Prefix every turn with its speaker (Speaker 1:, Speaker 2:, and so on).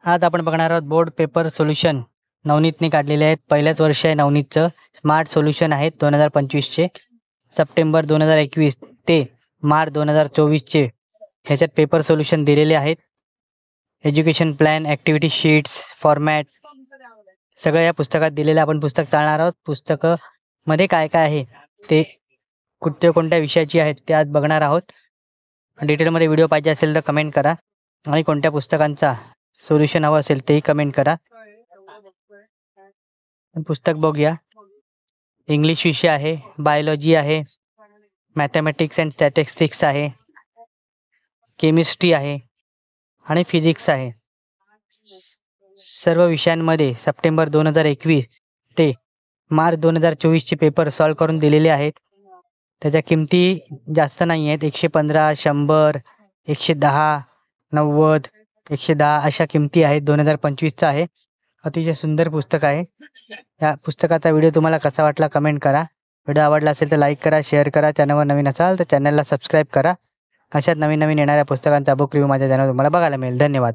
Speaker 1: आज आपण बघणार आहोत बोर्ड पेपर सोल्युशन नवनीतने काढलेले आहेत. पहिल्याच वर्ष आहे नवनीतचं. स्मार्ट सोल्युशन आहेत 2025चे. सप्टेंबर 2021 ते मार्च 2024चे ह्याच्यात पेपर सोल्युशन दिलेले आहेत. Education plan, activity sheets, format सगळं या पुस्तकात दिलेलं. आपण पुस्तक चालणार आहोत. पुस्तकामध्ये काय काय आहे ते कोणत्या विषयाची आहेत ते आज बघणार आहोत. डिटेलमध्ये व्हिडिओ पाहिजे असेल तर कमेंट करा आणि कोणत्या पुस्तकांचा सोल्युशन हवं असेल तेही कमेंट करा. पुस्तक बघूया. इंग्लिश विषय आहे, बायोलॉजी आहे, मॅथमॅटिक्स अँड स्टॅटिस्टिक्स आहे, केमिस्ट्री आहे आणि फिजिक्स आहे. सर्व विषयांमध्ये सप्टेंबर 2021 ते मार्च 2024चे पेपर सॉल्व करून दिलेले आहेत. त्याच्या किमती जास्त नाही आहेत. 115, 100, 110, 90, 110 अशा किमती आहेत. 2025चा आहे. अतिशय सुंदर पुस्तक आहे. या पुस्तकाचा व्हिडिओ तुम्हाला कसा वाटला कमेंट करा. व्हिडिओ आवडला असेल तर लाईक करा, शेअर करा. चॅनलवर नवीन असाल तर चॅनलला सबस्क्राईब करा. अशाच नवीन येणाऱ्या पुस्तकांचा बुक रिव्ह्यू माझ्या चॅनलवर तुम्हाला बघायला मिळेल. धन्यवाद.